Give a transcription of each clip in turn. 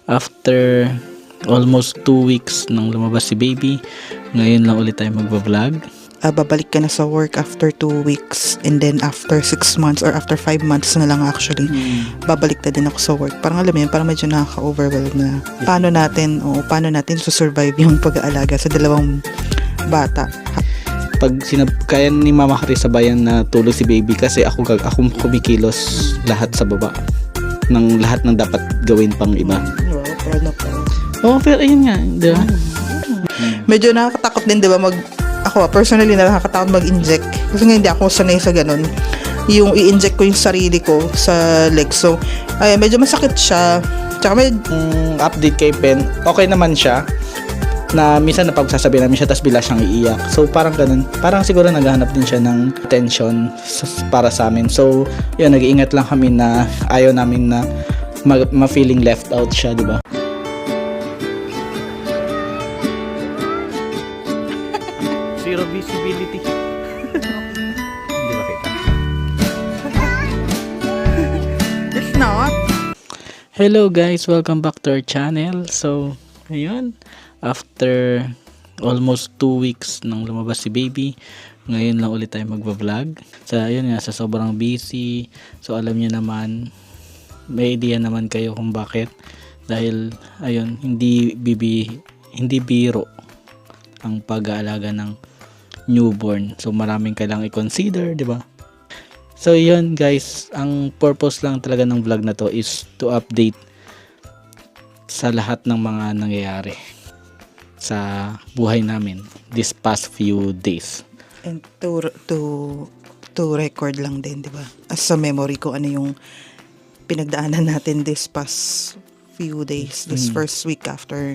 After almost 2 weeks nang lumabas si baby, ngayon lang ulit tayo magbablog. Babalik ka na sa work after 2 weeks, and then after 6 months or after 5 months na lang actually, babalik na din ako sa work. Parang alam mo yun, parang medyo nakaka-overwhelm na paano natin susurvive yung pag-aalaga sa dalawang bata. Pag kaya ni Mama Chris sabayan na tulog si baby kasi ako kumikilos lahat sa baba ng lahat ng dapat gawin pang iba. Wow, proud na proud. Oh, pero ayun nga, di ba? Medyo nakakatakot din, di ba, ako personally nakakatakot mag-inject kasi nga hindi ako sanay sa ganun, yung i-inject ko yung sarili ko sa legs. So medyo masakit siya, tsaka Update kay Pen, okay naman siya, na minsan napagsasabi namin siya tapos bila siyang iiyak, so parang ganun, parang siguro naghahanap din siya ng attention para sa amin. So yun, nag-iingat lang kami na ayaw namin na ma-feeling left out siya, di ba? Zero visibility. Hindi ba kita? it's not. Hello guys, welcome back to our channel. So, ayun, after almost 2 weeks nang lumabas si baby, ngayon lang ulit tayo magbablog. So, ayun nga, sa sobrang busy. So, alam niyo naman, may idea naman kayo kung bakit. Dahil, ayun, hindi biro ang pag-aalaga ng newborn. So, maraming kailangang i-consider, di ba? So, yun guys, ang purpose lang talaga ng vlog na to is to update sa lahat ng mga nangyayari sa buhay namin this past few days. And to record lang din, di ba? As sa memory ko, ano yung pinagdaanan natin this past few days, this first week after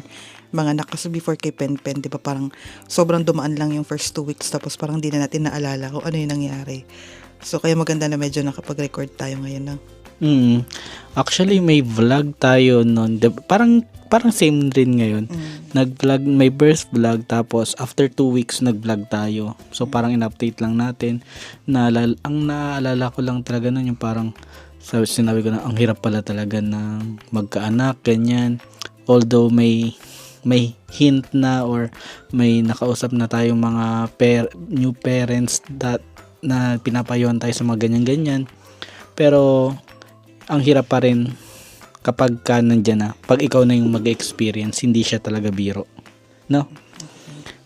mga anak. Kasi before kay Pen, di ba, parang sobrang dumaan lang yung first 2 weeks, tapos parang di na natin naalala kung ano yung nangyari. So, kaya maganda na medyo nakapag-record tayo ngayon na. Actually, may vlog tayo noon. Parang same rin ngayon. Nag-vlog, may birth vlog, tapos after 2 weeks nag-vlog tayo. So, parang in-update lang natin. Ang naalala ko lang talaga noon yung parang sinabi ko na ang hirap pala talaga na magkaanak, ganyan. Although may hint na or may nakausap na tayong mga new parents na pinapayuhan tayo sa mga ganyan-ganyan. Pero ang hirap pa rin kapag ka nandyan na. Pag ikaw na yung mag-experience, hindi siya talaga biro. No?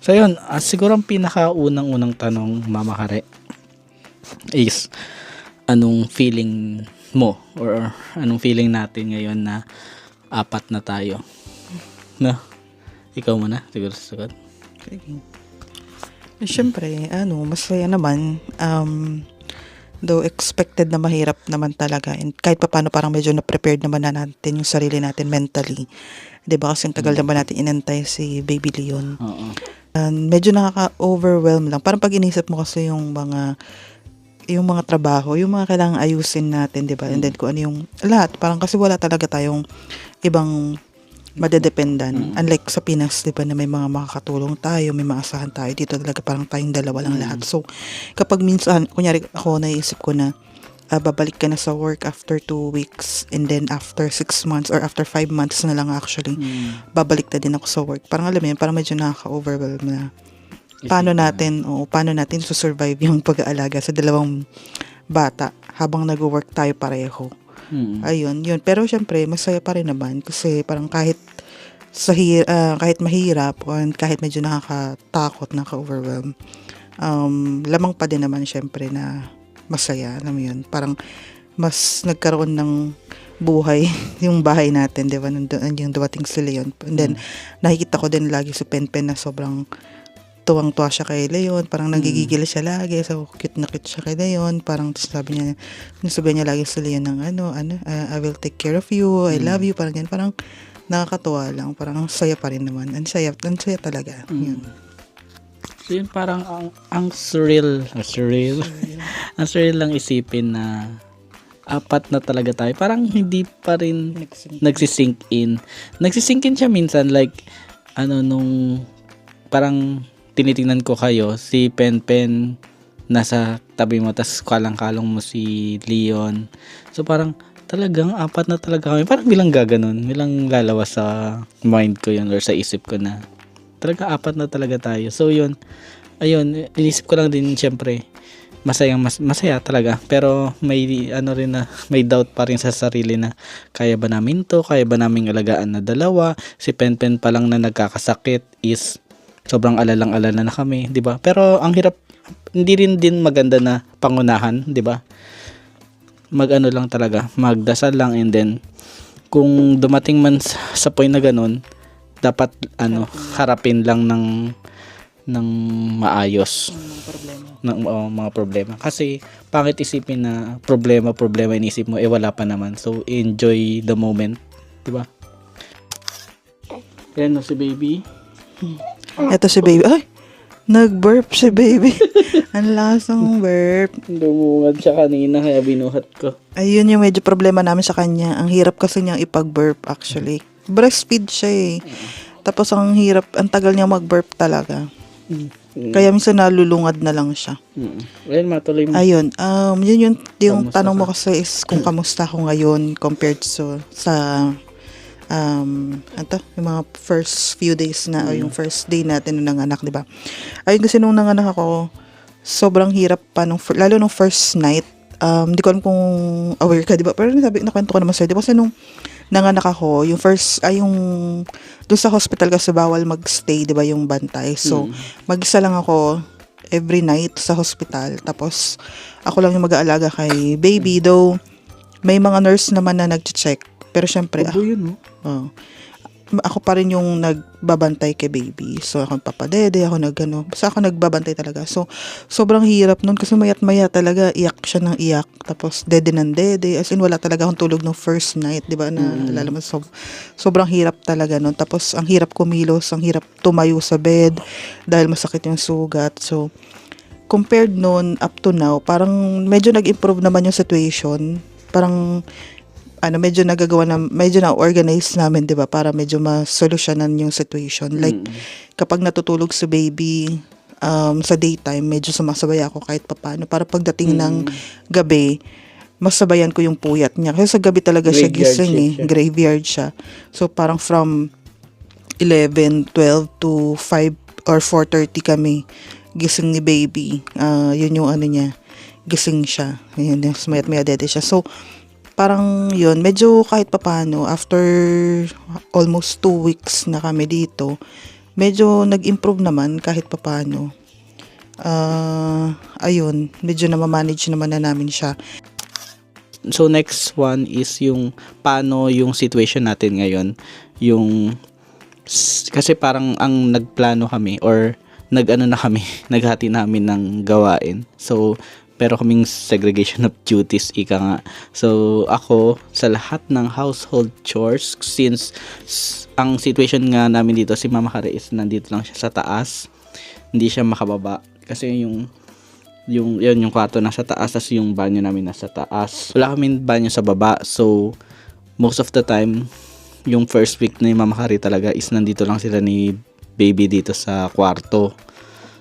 So yun, siguro ang pinakaunang tanong, Mama Kare, is anong feeling mo or anong feeling natin ngayon na 4 na tayo? No? Ikaw muna, siguro sa sagot. Siyempre, masaya naman. Though expected na mahirap naman talaga, and kahit paano parang medyo na-prepared naman na natin yung sarili natin mentally. Diba? Kasi ang tagal naman natin inantay si Baby Leon. Medyo nakaka-overwhelm lang. Parang pag inisip mo kasi yung mga trabaho, yung mga kailangang ayusin natin, diba? And then kung ano yung lahat, parang kasi wala talaga tayong ibang madedependan. Unlike sa Pinas, diba, na may mga makakatulong tayo, may maasahan tayo. Dito talaga parang tayong dalawa lang lahat. So, kapag minsan, kunyari ako, naisip ko na babalik ka na sa work after 2 weeks, and then after 6 months or after 5 months na lang actually, babalik na din ako sa work. Parang alam mo yun, parang medyo nakaka-overwhelm na paano natin susurvive yung pag-aalaga sa dalawang bata habang nag-work tayo pareho. Ayun, yun. Pero syempre, masaya pa rin naman kasi parang kahit mahirap o kahit medyo nakakatakot, nakaka-overwhelm, lamang pa din naman syempre na masaya, alam mo yun. Parang mas nagkaroon ng buhay yung bahay natin, di ba? Yung dumating si Leon. And then, nakikita ko din lagi si Pen na sobrang tuwang-tuwa siya kay Leon, parang nagigigil siya lagi, so cute na cute siya kay Leon, parang sabi niya lagi sa Leon ng I will take care of you, I love you, parang yan, parang nakakatuwa lang, parang ang saya pa rin naman, ang saya talaga. Yun. So yun, parang ang surreal ang surreal lang isipin na 4 na talaga tayo, parang hindi pa rin nagsisink in siya minsan, like nung parang tinitingnan ko kayo, si Pen nasa tabi mo, tas kalang-kalong mo si Leon. So parang talagang apat na talaga kami. Parang bilang gaganon, bilang lalawas sa mind ko yun or sa isip ko na talaga apat na talaga tayo. So yun, ayun, inisip ko lang din syempre, masaya talaga. Pero may ano rin na, may doubt pa rin sa sarili na kaya ba namin to? Kaya ba naming alagaan na dalawa? Si Penpen pa lang na nagkakasakit is sobrang alalang-alala na kami, 'di ba? Pero ang hirap, hindi rin din maganda na pangunahan, 'di ba? Mag-ano lang talaga, magdasal lang, and then kung dumating man sa point na ganun, dapat harapin lang ng maayos Mga problema. ng mga problema. Kasi pangit isipin na problema inisip mo, wala pa naman. So enjoy the moment, 'di ba? Yan no, si baby. Ito si baby. Ay! Nag-burp si baby. Ang lasang burp. Lumungad siya kanina kaya binuhat ko. Ayun yung medyo problema namin sa kanya. Ang hirap kasi niyang ipag-burp actually. Breastfeed siya eh. Tapos ang hirap, ang tagal niya mag-burp talaga. Kaya minsan nalulungad na lang siya. Ayun, matuloy mo. Ayun, yun yung Kamusta tanong mo ka? kasi is kung kamusta ako ngayon compared sa yung mga first few days na o yung first day natin nung nanganak, di ba? Ayun kasi nung nanganak ako, sobrang hirap pa lalo nung first night. Hindi ko alam kung aware ka, di ba? Pero nakwento ko naman sa'yo, di ba? Kasi nung nanganak ako, yung doon sa hospital kasi bawal magstay, di ba, yung bantay. So, mag-isa lang ako every night sa hospital. Tapos, ako lang yung mag-aalaga kay baby. Though, may mga nurse naman na nag-check. Pero syempre, Yun, no? ako pa rin yung nagbabantay kay baby. So, ako papadede, basta ako nagbabantay talaga. So, sobrang hirap nun kasi mayat-maya talaga, iyak siya ng iyak. Tapos, dede ng dede. As in, wala talaga akong tulog no first night, di ba? Alala mo, sobrang hirap talaga nun. Tapos, ang hirap kumilos, ang hirap tumayo sa bed dahil masakit yung sugat. So, compared nun up to now, parang medyo nag-improve naman yung situation. Parang, medyo medyo na-organize namin, di ba? Para medyo ma-solusyonan yung situation. Like, kapag natutulog si baby sa daytime, medyo sumasabay ako kahit papano. Para pagdating ng gabi, masabayan ko yung puyat niya. Kasi sa gabi talaga siya gising eh. Graveyard siya. So, parang from 11, 12 to 5 or 4:30 kami gising ni baby. Yun yung niya. Gising siya. Yun, mayat-maya dede siya. So, parang yun, medyo kahit papano, after almost 2 weeks na kami dito, medyo nag-improve naman kahit papano. Ayun, medyo na-manage naman na namin siya. So next one is yung paano yung situation natin ngayon. Kasi parang ang nagplano kami or naghati namin ng gawain. So pero kaming segregation of duties, ika nga. So, ako, sa lahat ng household chores, since ang situation nga namin dito, si Mama Kare is nandito lang siya sa taas. Hindi siya makababa. Kasi yung kwarto nasa taas, tas yung banyo namin nasa taas. Wala kaming banyo sa baba. So, most of the time, yung first week na yung Mama Kare talaga is nandito lang sila ni baby dito sa kwarto.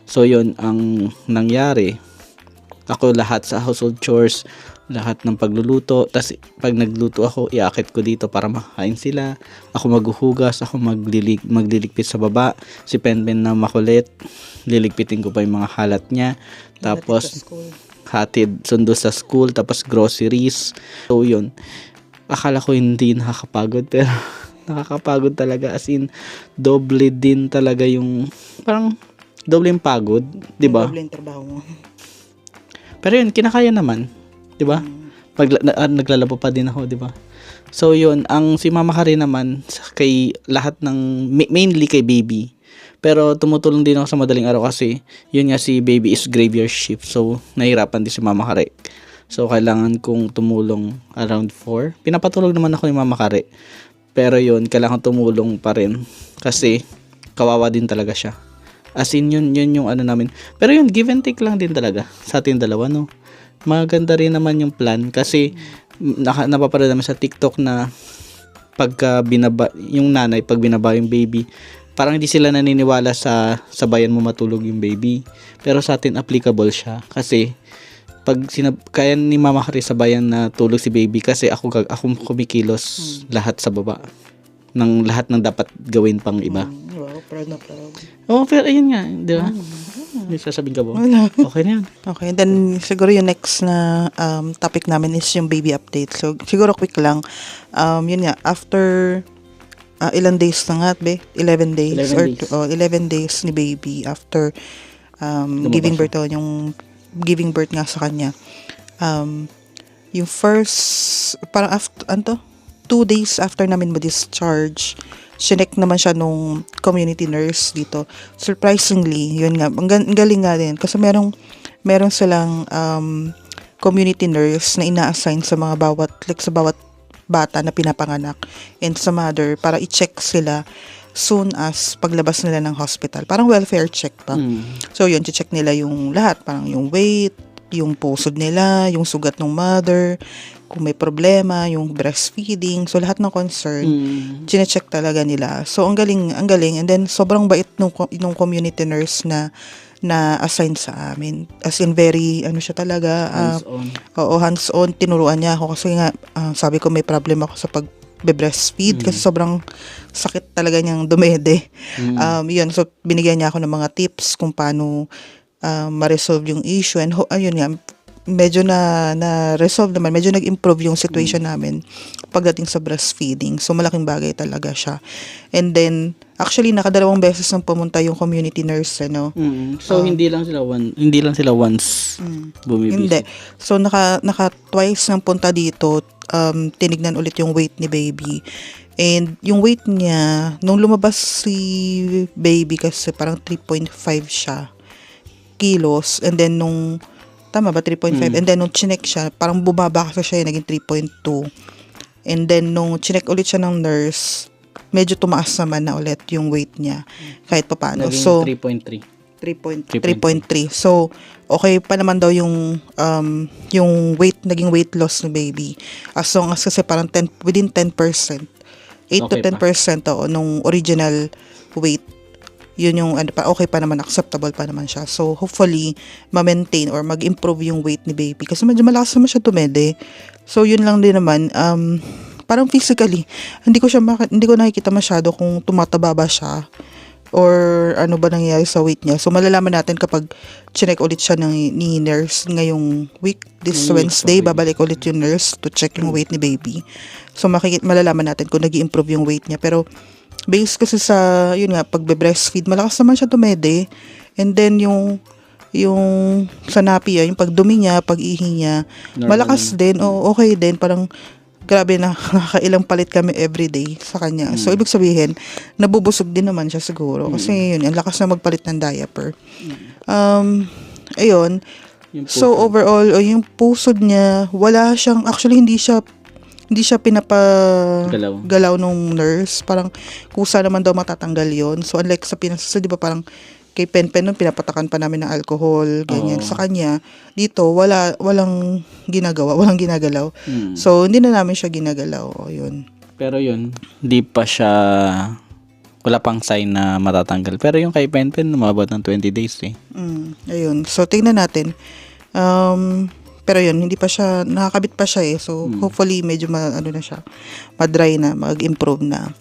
So, yun, ang nangyari, ako lahat sa household chores, lahat ng pagluluto. Tapos pag nagluto ako, iakit ko dito para makakain sila. Ako maghuhugas, ako magliligpit sa baba. Si Penpen na makulit, liligpitin ko pa yung mga halat niya. Tapos hatid sundo sa school, tapos groceries. So yun, akala ko hindi nakakapagod, pero nakakapagod talaga. As in, doble din talaga yung, parang doble yung pagod, di ba? Doble yung trabaho mo. Pero yun, kinakaya naman, 'di ba? Naglalaba pa din ako, 'di ba? So yun, ang si Mama Kare naman kay lahat ng mainly kay baby. Pero tumutulong din ako sa madaling araw kasi yun nga, si baby is graveyard shift. So nahirapan din si Mama Kare. So kailangan kong tumulong around 4. Pinapatulog naman ako ni Mama Kare. Pero yun, kailangan tumulong pa rin kasi kawawa din talaga siya. As in, yun yung namin. Pero yun, give and take lang din talaga sa ating dalawa, no? Maganda rin naman yung plan kasi napapanood namin sa TikTok na pagka yung nanay, pag binaba yung baby, parang hindi sila naniniwala sa sabayan mo matulog yung baby. Pero sa atin, applicable siya kasi pag kaya ni Mama Chris sabayan na tulog si baby kasi ako kumikilos lahat sa baba ng lahat ng dapat gawin pang iba. Wow, proud na proud. Oh, pero ayun nga, di ba? May sasabihin ka ba? Wala. Okay na yan. Okay, then siguro yung next na topic namin is yung baby update. So, siguro quick lang. Yun nga, after ilang days na nga, 11 days. 11 days ni baby after giving birth yung giving birth nga sa kanya. Yung first, parang after, 2 days after namin ma-discharge, sinek naman siya nung community nurse dito. Surprisingly, yun nga, ang galing nga din. Kasi meron silang community nurse na ina-assign sa mga sa bawat bata na pinapanganak and sa mother para i-check sila soon as paglabas nila ng hospital. Parang welfare check pa. So yun, check nila yung lahat. Parang yung weight, yung pusod nila, yung sugat ng mother, kung may problema, yung breastfeeding, so lahat ng concern, chine-check talaga nila. So ang galing, and then sobrang bait nung community nurse na assign sa amin. As in very, siya talaga, Hands-on. Oo, hands-on, tinuruan niya ako kasi nga, sabi ko may problem ako sa pag-breastfeed kasi sobrang sakit talaga niyang dumede. Yun, so binigyan niya ako ng mga tips kung paano ma-resolve yung issue and ayun nga, medyo na-resolve naman, medyo nag-improve yung situation namin pagdating sa breastfeeding. So, malaking bagay talaga siya. And then, actually, nakadalawang beses nang pumunta yung community nurse, So, hindi lang sila once bumibisit. Hindi. So, naka twice nang punta dito, tinignan ulit yung weight ni baby. And yung weight niya, nung lumabas si baby kasi parang 3.5 siya kilos. And then, tama ba, 3.5? And then, nung chinek siya, parang bumaba kasi siya, naging 3.2. And then, nung chinek ulit siya ng nurse, medyo tumaas naman na ulit yung weight niya. Kahit pa paano. Naging So, 3.3. 3.3. So, okay pa naman daw yung naging weight loss ng baby. As long as kasi parang within 10%. 8 to Okay 10% nung original weight. Yun yung okay pa naman, acceptable pa naman siya. So, hopefully, ma-maintain or mag-improve yung weight ni baby. Kasi medyo malakas naman siya tumede. So, yun lang din naman. Parang physically, hindi ko nakikita masyado kung tumataba ba siya or ano ba nangyayari sa weight niya. So, malalaman natin kapag chinek ulit siya ni nurse ngayong week. This Wednesday, babalik ulit yung nurse to check yung weight ni baby. So, malalaman natin kung nag-improve yung weight niya. Pero, based kasi sa, yun nga, pagbe-breastfeed, malakas naman siya tumede. And then, yung sa napi, yung pagdumi niya, pag-ihi niya, malakas din, okay din, parang, grabe na, nakakailang palit kami everyday sa kanya. So, ibig sabihin, nabubusog din naman siya siguro. Kasi, yun, ang lakas na magpalit ng diaper. Ayun. So, overall, yung pusod niya, wala siyang, actually, hindi siya pinapagalaw nung nurse. Parang kusa naman daw matatanggal yon. So, unlike sa di ba parang kay Penpen nung pinapatakan pa namin ng alcohol, ganyan. Sa kanya, dito, walang ginagalaw. So, hindi na namin siya ginagalaw. Yun. Pero yun, wala pang sign na matatanggal. Pero yung kay Penpen, umabot ng 20 days eh. Ayun. So, tingnan natin. Pero yun, hindi pa siya, nakakabit pa siya eh. So, hopefully, medyo ma-dry na, mag-improve na.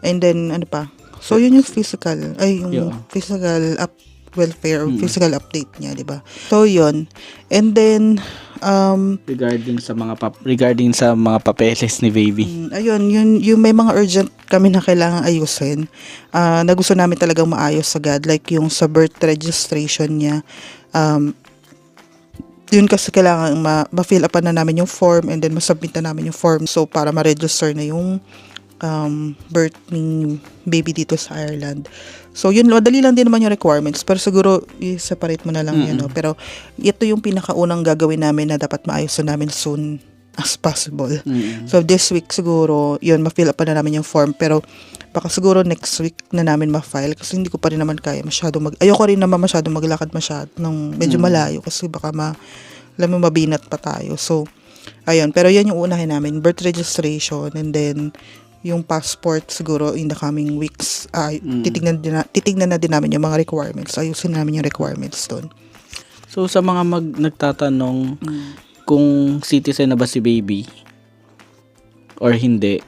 And then, So, yun yung physical welfare, physical update niya, di ba? So, yun. And then, regarding sa mga papeles ni baby. Ayun, yung may mga urgent kami na kailangan ayusin. Na gusto namin talagang maayos agad. Like, yung sa birth registration niya, yun kasi kailangan ma-fill up na namin yung form and then masubmit na namin yung form. So, para ma-register na yung birth ng baby dito sa Ireland. So, yun, madali lang din naman yung requirements. Pero siguro, i-separate mo na lang yan. No? Pero, ito yung pinakaunang gagawin namin na dapat maayos na namin soon as possible. So, this week siguro, yun, ma-fill up na namin yung form. Pero, baka siguro next week na namin ma-file kasi hindi ko pa rin naman kaya ayoko rin naman masyado maglakad ng medyo malayo kasi baka mabinat pa tayo. So, ayun. Pero yan yung unahin namin. Birth registration and then yung passport siguro in the coming weeks. Titignan na din namin yung mga requirements. Ayusin namin yung requirements doon. So sa mga nagtatanong kung citizen na ba si baby or hindi,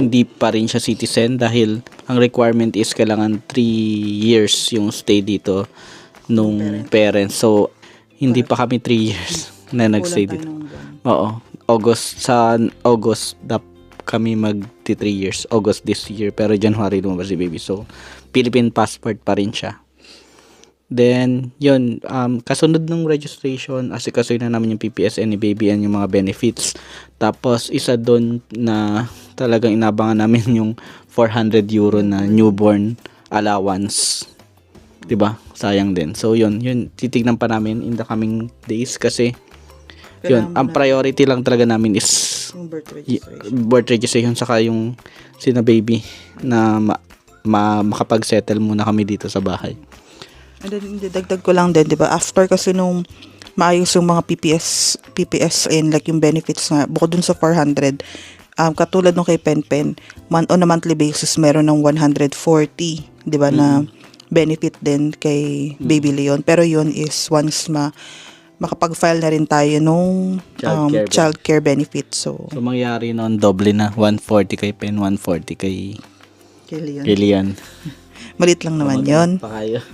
hindi pa rin siya citizen dahil ang requirement is kailangan 3 years yung stay dito nung parents. So hindi pa kami 3 years na nagstay dito. Oo. Sa August kami magti 3 years. August this year. Pero January lumabas si baby. So Philippine passport pa rin siya. Then, yun, kasunod ng registration, asikasuhin na namin yung PPSN ni baby and yung mga benefits. Tapos, isa doon na talagang inabangan namin yung 400 euro na newborn allowance. 'Di ba? Sayang din. So, yun, titignan pa namin in the coming days kasi yun, ang priority lang talaga namin is yung birth registration saka yung sina baby na makapag-settle muna kami dito sa bahay. And then, dagdag ko lang din, di ba? After kasi nung maayos yung mga PPSN, like yung benefits nga, bukod dun sa 400, katulad nung kay Penpen, on a monthly basis, meron ng 140, di ba, na benefit din kay Baby Leon. Pero yun is once makapag-file na rin tayo nung childcare benefit. So mangyari noon, doble na. 140 kay Pen, 140 kay Leon. Maliit lang naman yun. Pakayo.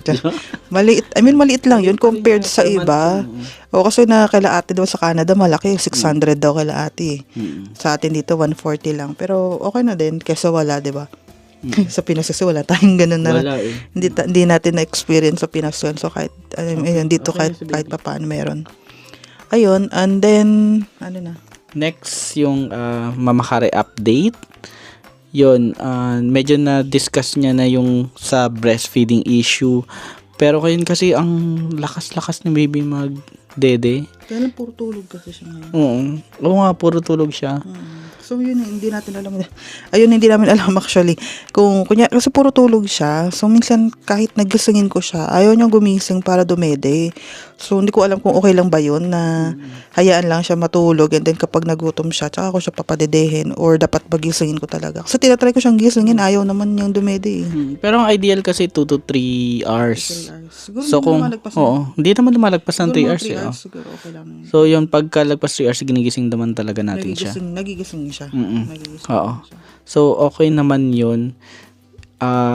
Maliit lang yun compared sa iba. O kasi na kaila ate daw sa Canada, malaki. 600 daw kaila ate. Sa atin dito, 140 lang. Pero okay na din, kesa wala, di ba? Sa Pinas kasi wala tayong ganun na. Wala eh. Hindi natin na-experience sa Pinas yun. So kahit, dito okay, kahit pa paano meron. Ayun, and then, ano na? Next, yung Mama Kare update. Yun, medyo na-discuss niya na yung sa breastfeeding issue. Pero ngayon kasi ang lakas-lakas ni baby mag-dede. Kaya lang puro tulog kasi siya ngayon. Oo nga, puro tulog siya. So yun, hindi natin alam. Ayun, hindi namin alam actually. Kung kunya kasi puro tulog siya. So minsan kahit nagisingin ko siya, ayaw niya gumising para dumede. So hindi ko alam kung okay lang ba yun na hayaan lang siya matulog and then kapag nagutom siya, tsaka ko siya papadedehin or dapat pagisingin ko talaga. Kasi tinatry ko siyang gisingin, ayaw naman niyang dumede eh. Pero ang ideal kasi 2 to 3 hours. Siguro So kung, hindi naman lumalagpas ng 3 hours. Siguro okay lang. So yun, pagkalagpas 3 hours, ginigising naman talaga natin siya. Nagigising siya. Oo. So okay naman yun.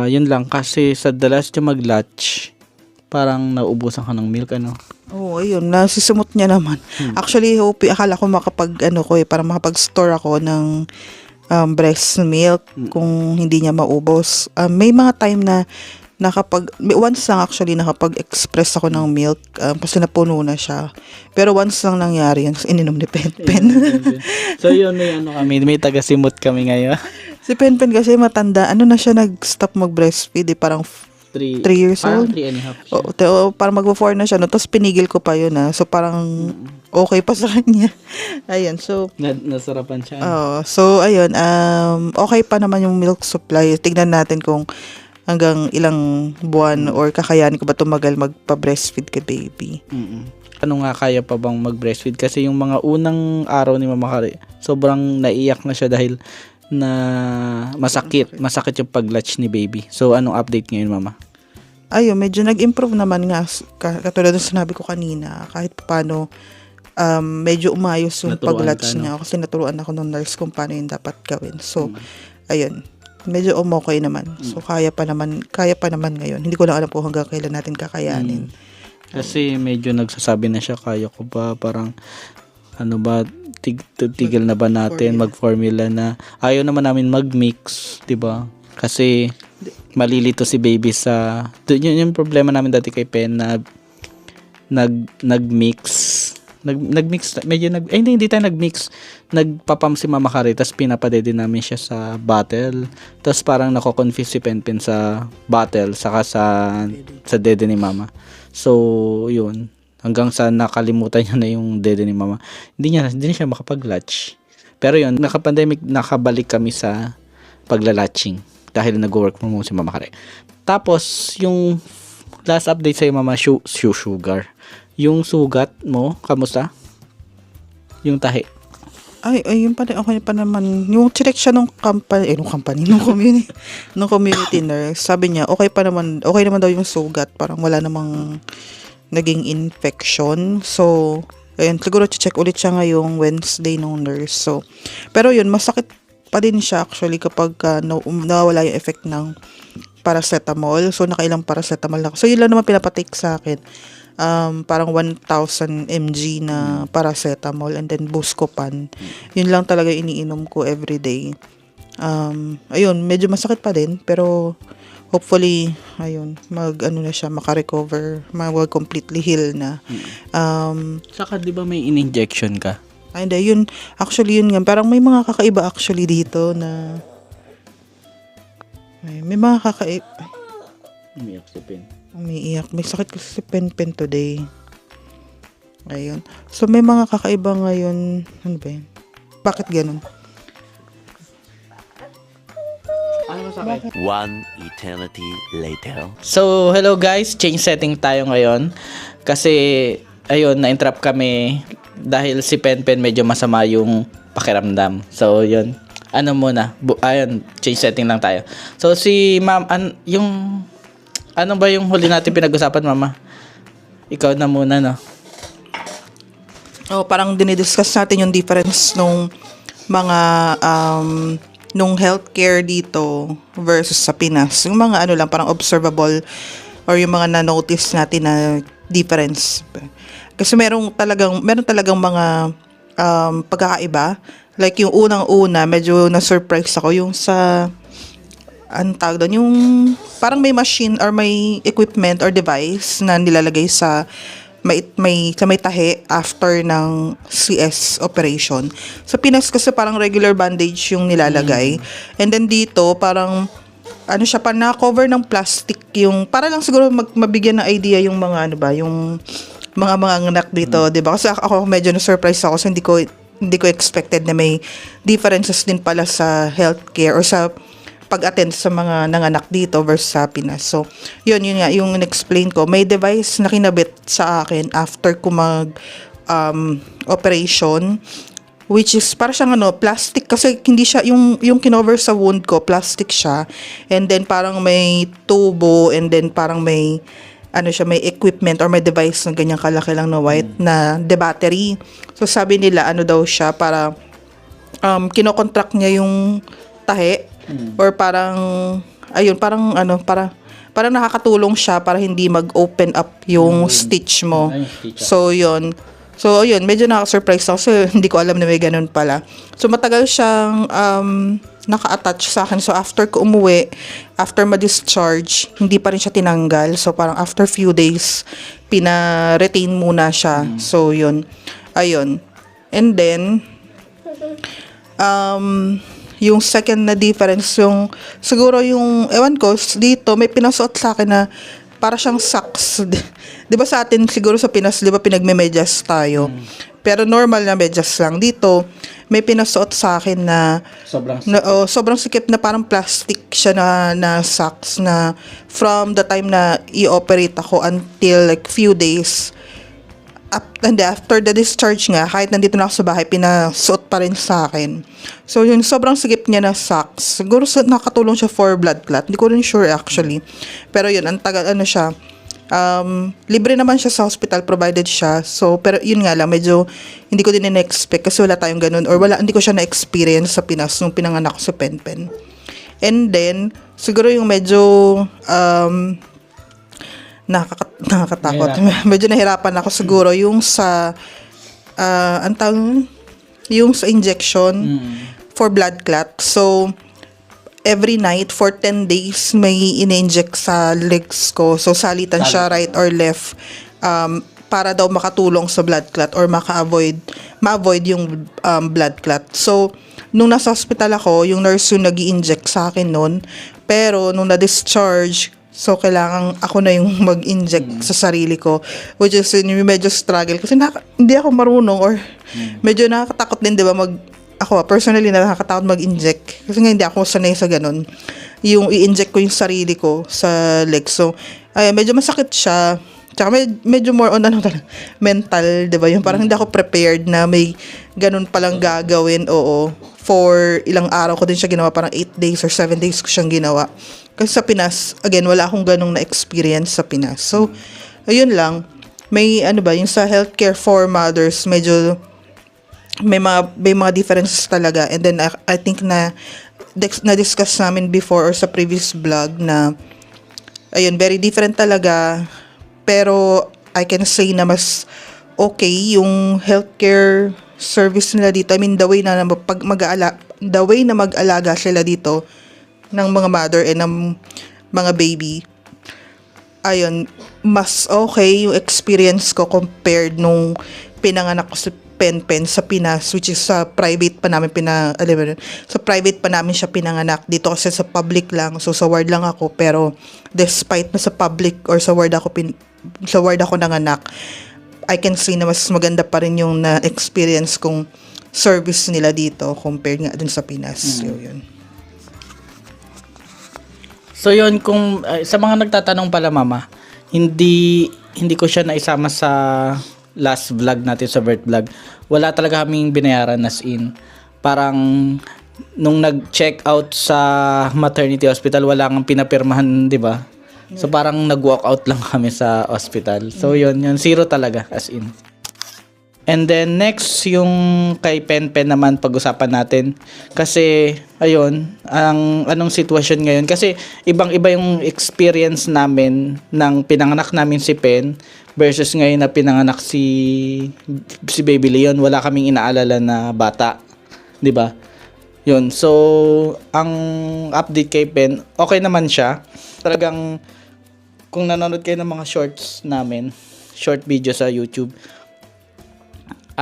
Yun lang, kasi sa dalas niya mag-latch, parang naubusan ka ng milk, ano? Oo, ayun, nasisimot niya naman. Actually, akala ko para makapag-store ako ng breast milk kung hindi niya maubos. May mga time na once lang actually nakapag-express ako ng milk kasi napuno na siya. Pero once lang nangyari yun, ininom ni Penpen. So yun, may taga-simot kami ngayon. Si Penpen kasi matanda, na siya nag-stop mag-breastfeed, parang 3 years old. 3 and a half siya. Parang mag-4 na siya, no? Tapos pinigil ko pa yun, So parang okay pa sa kanya. Ayun, so nasarapan siya. So ayun, okay pa naman yung milk supply. Tignan natin kung hanggang ilang buwan or kakayanin ko ba tumagal magpa-breastfeed kay baby. Ano nga, kaya pa bang mag-breastfeed? Kasi yung mga unang araw ni Mama Kare, sobrang naiyak na siya dahil na masakit yung pag-latch ni baby. So anong update ngayon, Mama? Ayun, medyo nag-improve naman nga. Katulad ng sinabi ko kanina, kahit paano medyo umayos yung pag-latch niya. Kasi naturuan ako ng nurse kung paano yung dapat gawin. So, ayun, medyo okay naman. So, kaya pa naman ngayon. Hindi ko lang alam kung hanggang kailan natin kakayanin. Kasi medyo nagsasabi na siya, kaya ko ba, parang ano ba, tigil na ba natin mag-formula na. Ayaw naman namin mag-mix, 'di ba? Kasi malilito si baby sa yun yung problema namin dati kay Pen na nagmix hindi tayo nagmix, nagpapam si Mama Kare tapos pinapadede namin siya sa bottle, tapos parang nako-confuse si Penpen sa bottle saka sa dede ni Mama. So yun, hanggang sa nakalimutan niya na yung dede ni Mama, hindi siya makapag-latch. Pero yun, naka-pandemic, nakabalik kami sa pagla-latching dahil nag-work from home si Mama Kare. Tapos yung last update sa Mama, sugar. Yung sugat mo, kamusta? Yung tahi. Yun pa rin, okay pa naman. Yung check siya nung company, nung community nurse, sabi niya, okay naman daw yung sugat, parang wala namang naging infection. So, ayun, siguro check ulit siya ngayong Wednesday nung nurse. So, pero yun, masakit pa din siya actually kapag nawawala yung effect ng paracetamol. So, nakailang paracetamol na. So, yun lang naman pinapatake sa akin. Parang 1,000 mg na paracetamol and then Buscopan. Yun lang talaga iniinom ko everyday. Ayun, medyo masakit pa din pero hopefully ayun, maka-recover, completely heal na. Saka 'di ba may in-injection ka? Hindi, yun nga, parang may mga kakaiba actually dito na may mga kakaiba. Umiyak si Pen. Umiiyak. May sakit kasi si Pen today. Ayun. So, may mga kakaiba ngayon. Ano ba yun? Bakit ganun? One eternity later. So, hello guys, change setting tayo ngayon. Kasi, ayun, na-interrupt kami dahil si Pen medyo masama yung pakiramdam. So, yun. Ano muna? Ayun, change setting lang tayo. So, si ma'am, ano ba yung huli natin pinag-usapan, mama? Ikaw na muna, no? Parang dinidiscuss natin yung difference nung mga nung healthcare dito versus sa Pinas. Yung mga parang observable or yung mga na-notice natin na difference. Kasi meron talagang mga pagkakaiba. Like yung unang-una, medyo na-surprise ako yung sa anong tawag doon, yung parang may machine or may equipment or device na nilalagay sa may tahi after ng CS operation. Sa Pinas kasi parang regular bandage yung nilalagay. And then dito parang siya pa na-cover ng plastic yung para lang siguro mabigyan ng idea yung mga yung mga anak dito, 'di ba? Kasi ako medyo na-surprise ako kasi hindi ko expected na may differences din pala sa healthcare or sa pag-attend sa mga nanganak dito versus sa Pinas. So, yun nga, yung in-explain ko. May device na kinabit sa akin after ko operation, which is para siyang plastic kasi hindi siya, yung kinover sa wound ko, plastic siya. And then parang may tubo and then parang may may equipment or may device na ganyang kalaki lang na white na battery. So, sabi nila, daw siya para kinokontract niya yung tahi. Or parang parang nakakatulong siya para hindi mag-open up yung stitch mo. So yun, medyo nakaka-surprise ako kasi hindi ko alam na may ganun pala. So matagal siyang naka-attach sa akin. So after ko umuwi, after ma-discharge, hindi pa rin siya tinanggal. So parang after few days, pina-retain muna siya. So yun, ayun. And then yung second na difference, siguro yung, ewan ko, dito, may pinasuot sa akin na para siyang socks. Di ba sa atin, siguro sa Pinas, di ba pinagme-medyas tayo? Pero normal na medyas lang. Dito, may pinasuot sa akin na sobrang sikip na parang plastic siya na socks na from the time na i-operate ako until like few days. After the discharge nga, kahit nandito na ako sa bahay, pinasuot pa rin sa akin. So, yun, sobrang sigip niya na socks. Siguro nakatulong siya for blood clot. Hindi ko rin sure actually. Pero yun, ang tagal, siya. Libre naman siya sa hospital, provided siya. So, pero yun nga lang, medyo hindi ko din na-expect kasi wala tayong ganun. Or hindi ko siya na-experience sa Pinas nung pinanganak ko sa Pen. And then, siguro yung medyo nakakatakot. Medyo nahirapan ako siguro yung sa yung sa injection for blood clot. So every night for 10 days may in-inject sa legs ko. So salitan siya right or left para daw makatulong sa blood clot or ma-avoid yung blood clot. So nung nasa hospital ako, yung nurse yung nag-i-inject sa akin noon. Pero nung na-discharge, so, kailangan ako na yung mag-inject sa sarili ko. Which is, medyo struggle. Kasi hindi ako marunong or medyo nakakatakot din, di ba? Ako, personally, nakakatakot mag-inject. Kasi nga, hindi ako sanay sa ganun. Yung i-inject ko yung sarili ko sa legs. So, medyo masakit siya. Tsaka medyo more on talaga, mental, 'di ba? Yung parang hindi ako prepared na may ganun palang gagawin, oo. For ilang araw ko din siya ginawa, parang 8 days or 7 days ko siyang ginawa. Kasi sa Pinas, again, wala akong ganung na-experience sa Pinas. So, ayun lang. May yung sa healthcare for mothers, medyo may mga differences talaga. And then I think na-discuss namin before or sa previous vlog na ayun, very different talaga. Pero I can say na mas okay yung healthcare service nila dito. I mean, the way na mag-alaga sila dito ng mga mother and ng mga baby. Ayun, mas okay yung experience ko compared nung pinanganak ko sa Penpen sa Pinas, which is sa private pa namin sa private pa namin siya pinanganak. Dito kasi sa public lang, so sa ward lang ako, pero despite na sa public or sa ward ako nanganak, I can say na mas maganda pa rin yung na-experience kong service nila dito compared nga dun sa Pinas. So, yun. So yun, kung sa mga nagtatanong pala mama, hindi ko siya naisama sa last vlog natin, sa birth vlog. Wala talaga kaming binayaran as in. Parang nung nag-check out sa maternity hospital, wala kang pinapirmahan, 'di ba? So parang nag-walk out lang kami sa hospital. So yun, zero talaga as in. And then next, yung kay Penpen naman pag-usapan natin. Kasi, ayun, anong sitwasyon ngayon. Kasi, ibang-iba yung experience namin ng pinanganak namin si Pen versus ngayon na pinanganak si Baby Leon. Wala kaming inaalala na bata. 'Di ba? Yun. So, ang update kay Pen, okay naman siya. Talagang, kung nanonood kayo ng mga shorts namin, short video sa YouTube,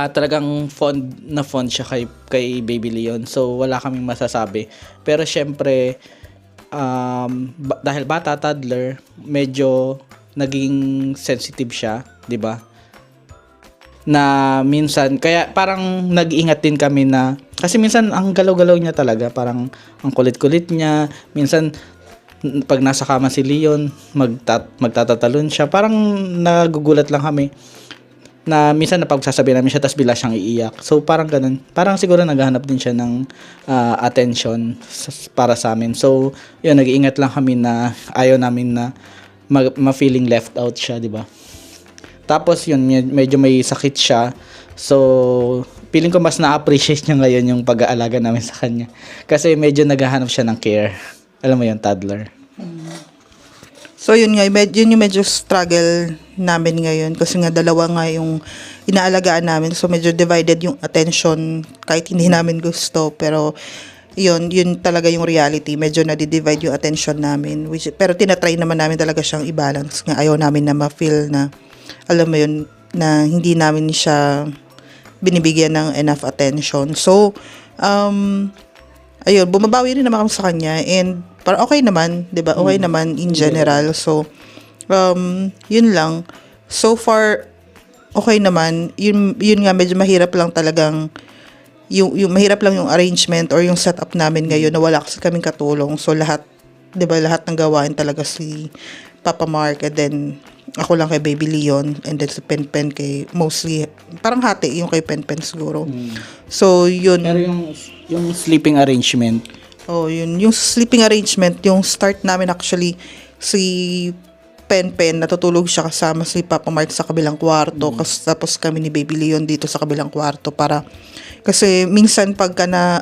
talagang fond siya kay Baby Leon. So wala kaming masasabi. Pero syempre dahil bata, toddler, medyo naging sensitive siya, 'di ba? Na minsan kaya parang nag-iingat din kami na kasi minsan ang galaw-galaw niya talaga, parang ang kulit-kulit niya. Minsan pag nasa kama si Leon, magtatatalon siya. Parang nagugulat lang kami na minsan napagsasabi namin siya tapos bila siyang iiyak. So parang ganun. Parang siguro naghahanap din siya ng attention para sa amin. So yun, nag-iingat lang kami na ayaw namin na ma-feeling left out siya, di ba? Tapos yun, medyo may sakit siya. So feeling ko mas na-appreciate niya ngayon yung pag-aalaga namin sa kanya. Kasi medyo naghahanap siya ng care. Alam mo yun, toddler. So yun nga, yun yung medyo struggle namin ngayon kasi nga dalawa nga yung inaalagaan namin. So medyo divided yung attention kahit hindi namin gusto. Pero yun talaga yung reality. Medyo nadi-divide yung attention namin. Pero tinatry naman namin talaga siyang i-balance. Nga ayaw namin na ma-feel na, alam mo yun, na hindi namin siya binibigyan ng enough attention. So, ayun, bumabawi rin naman kami sa kanya and parang okay naman, 'di ba? Okay naman in general. So yun lang. So far okay naman. Yun nga, medyo mahirap lang talagang yung mahirap lang yung arrangement or yung setup namin ngayon na wala kasi kaming katulong. So lahat, 'di ba, lahat ng gawain talaga si Papa Mark, and then ako lang kay Baby Leon, and then si Penpen kay mostly, parang hati yung kay Penpen siguro. So yun. Pero yung sleeping arrangement, yun. Yung sleeping arrangement, yung start namin actually, si Penpen, natutulog siya kasama si Papa Mark sa kabilang kwarto, tapos kami ni Baby Leon dito sa kabilang kwarto kasi minsan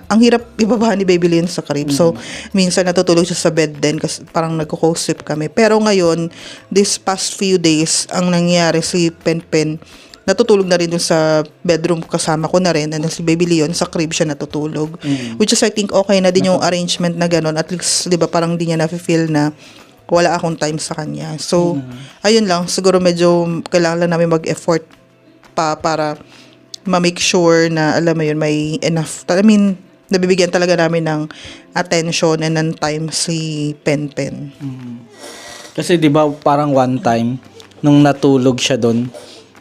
ang hirap ibaba ni Baby Leon sa crib. So, minsan natutulog siya sa bed din kasi parang nagko-co-sleep kami. Pero ngayon, this past few days, ang nangyari si Penpen, natutulog na rin dun sa bedroom, kasama ko na rin, and si Baby Leon sa crib siya natutulog. Which is I think okay na din yung arrangement na gano'n. At least, di ba, parang di niya na-feel na wala akong time sa kanya. So, ayun lang. Siguro medyo kailangan lang namin mag-effort pa para ma-make sure na, alam mo yun, may enough. I mean, nabibigyan talaga namin ng attention and ng time si Penpen. kasi 'di ba parang one time nung natulog siya doon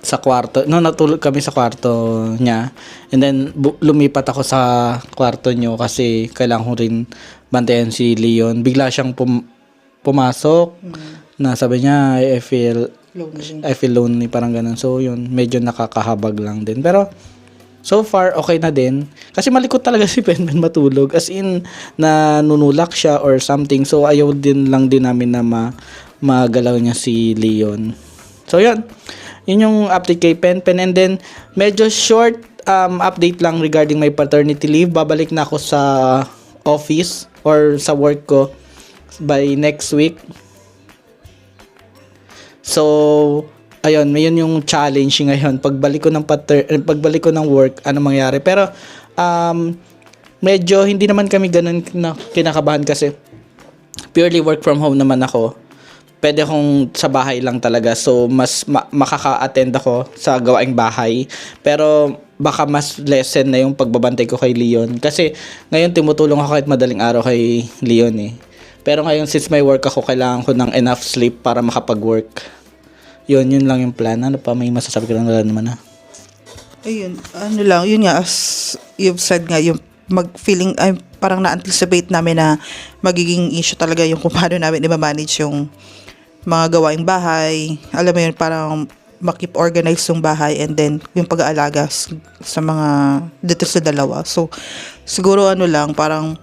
sa kwarto, natulog kami sa kwarto niya, and then lumipat ako sa kwarto niyo kasi kailangan ko rin bantayan si Leon. Bigla siyang pumasok na sabi niya, I feel Lonely. I feel lonely, parang ganun. So yun, medyo nakakahabag lang din. Pero so far, okay na din. Kasi malikot talaga si Penpen matulog. As in, nanunulak siya or something. So ayaw din lang din namin na magalaw niya si Leon. So yun. Yun yung update kay Penpen. And then, medyo short update lang regarding my paternity leave. Babalik na ako sa office or sa work ko by next week. So, ayun, yun yung challenge ngayon. Pagbalik ko ng work, ano mangyari. Pero, medyo hindi naman kami ganun na kinakabahan kasi purely work from home naman ako. Pwede akong sa bahay lang talaga. So, mas makaka-attend ako sa gawaing bahay. Pero, baka mas lessen na yung pagbabantay ko kay Leon. Kasi, ngayon tumutulong ako kahit madaling araw kay Leon eh. Pero ngayon, since may work ako, kailangan ko ng enough sleep para makapag-work. Yun lang yung plan. Ano pa? May masasabi ko lang naman na. Ayun, ano lang, yun nga, as you've said nga, yung mag-feeling, ay parang na-anticipate namin na magiging issue talaga yung kung paano namin i-manage yung mga gawaing bahay. Alam mo yun, parang makip organize yung bahay and then yung pag-aalaga sa mga dito sa dalawa. So, siguro ano lang, parang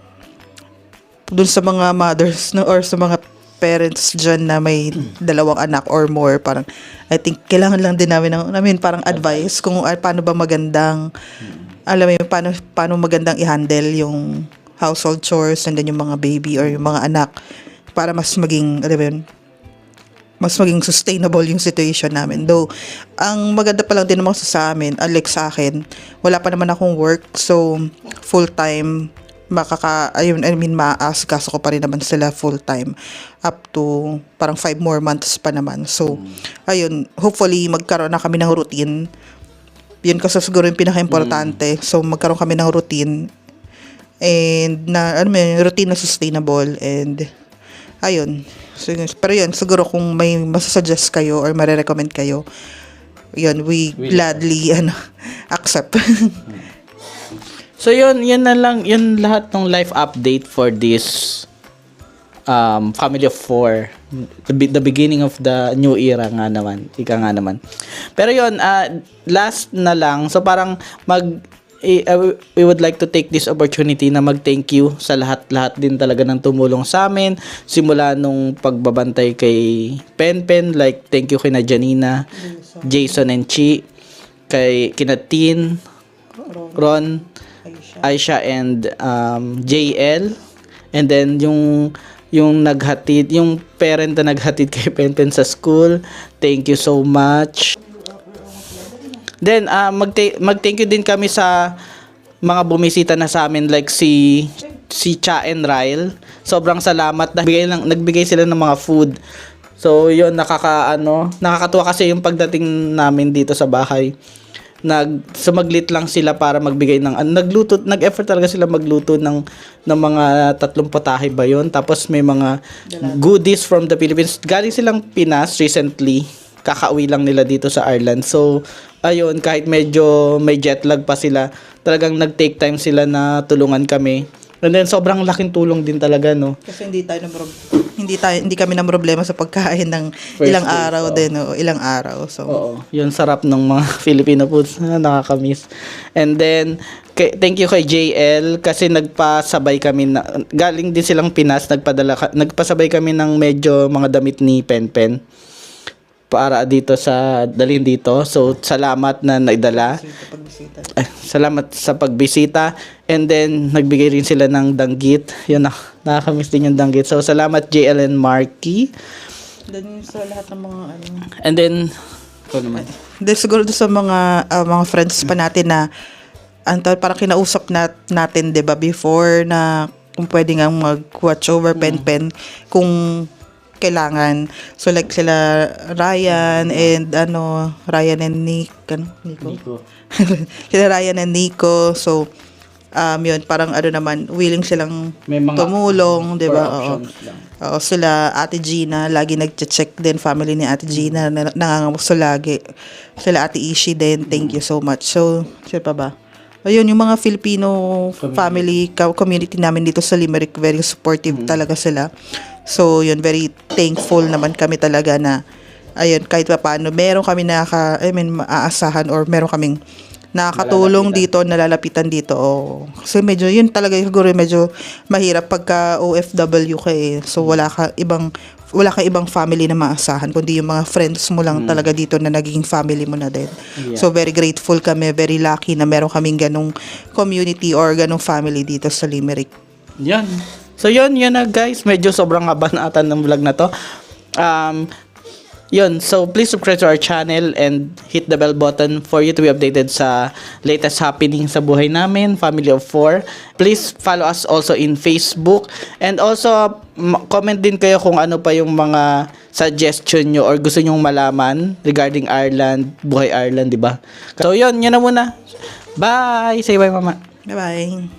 dun sa mga mothers no, or sa mga parents dyan na may dalawang anak or more, parang I think kailangan lang din namin parang advice kung paano ba magandang alam mo yun, paano magandang i-handle yung household chores and then yung mga baby or yung mga anak para mas maging alam mo yun, mas maging sustainable yung situation namin. Though, ang maganda pa lang din naman sa amin, unlike sa akin, wala pa naman akong work, so full-time maasikaso ko pa rin naman sila full-time up to parang 5 more months pa naman. So, ayun, hopefully magkaroon na kami ng routine. Yun kasi siguro yung pinaka-importante. So, magkaroon kami ng routine and na, routine na sustainable and ayun. So, pero yun, siguro kung may masasuggest kayo or marirecommend kayo, yun, we gladly accept. So yun na lang, yun lahat ng life update for this family of 4. The beginning of the new era nga naman. Ika nga naman. Pero yun, last na lang. So parang we would like to take this opportunity na mag-thank you sa lahat-lahat din talaga ng tumulong sa amin. Simula nung pagbabantay kay Penpen, like thank you kay na Janina, Jason and Chi, kina Tin, Ron, Aisha and JL, and then yung naghatid, yung parent na naghatid kay Penpen sa school, thank you so much. Then mag-thank you din kami sa mga bumisita na sa amin like si Cha and Ryle. Sobrang salamat, nagbigay sila ng mga food. So yun, nakakatuwa kasi yung pagdating namin dito sa bahay. Sumaglit lang sila para magbigay ng nag-effort talaga sila magluto ng mga 3 putahe ba yun, tapos may mga goodies from the Philippines. Galing silang Pinas recently, kakauwi lang nila dito sa Ireland. So ayun, kahit medyo may jet lag pa sila, talagang nag-take time sila na tulungan kami. And then sobrang laking tulong din talaga, no? Kasi hindi kami na problema sa pagkain ng ilang araw din, o ilang araw. So, oo, yun sarap ng mga Filipino foods na nakakamiss. And then thank you kay JL kasi nagpasabay kami galing din silang Pinas, nagpasabay kami ng medyo mga damit ni Penpen para dito dalhin dito. So salamat na naidala. Salamat sa pagbisita. And then nagbigay rin sila ng danggit. Yun, nakakamiss din yung danggit. So salamat JL and Marky. Then sa lahat ng mga And then siguro sa mga friends pa natin na parang kinausap natin, 'di ba, before na kung pwede nga mag-watch over Penpen kung kailangan. So like sila Ryan and Nico. Sila Ryan and Nico. So yun, parang naman, willing silang tumulong, 'di ba? Oo, sila Ate Gina, lagi nagche-check din, family ni Ate Gina, nangangamusta lagi. Sila Ate Ishi din, thank you so much. So, sila pa ba? Ayun, yung mga Filipino family, community namin dito sa Limerick, very supportive talaga sila. So, yun, very thankful naman kami talaga na ayun, kahit pa paano, meron kami maaasahan or meron kaming nakakatulong dito, nalalapitan dito. Kasi medyo, yun talaga siguro medyo mahirap pagka OFW ka eh. So, wala ka ibang family na maasahan, kundi yung mga friends mo lang talaga dito na naging family mo na din. Yeah. So, very grateful kami, very lucky na meron kaming ganong community or ganong family dito sa Limerick. Yan. So yun na guys, medyo sobrang haba na ata ng vlog na to. Yun, so please subscribe to our channel and hit the bell button for you to be updated sa latest happening sa buhay namin, Family of 4. Please follow us also in Facebook and also comment din kayo kung ano pa yung mga suggestion nyo or gusto nyong malaman regarding Ireland, buhay Ireland, di ba? So yun na muna. Bye! Say bye, mama. Bye-bye.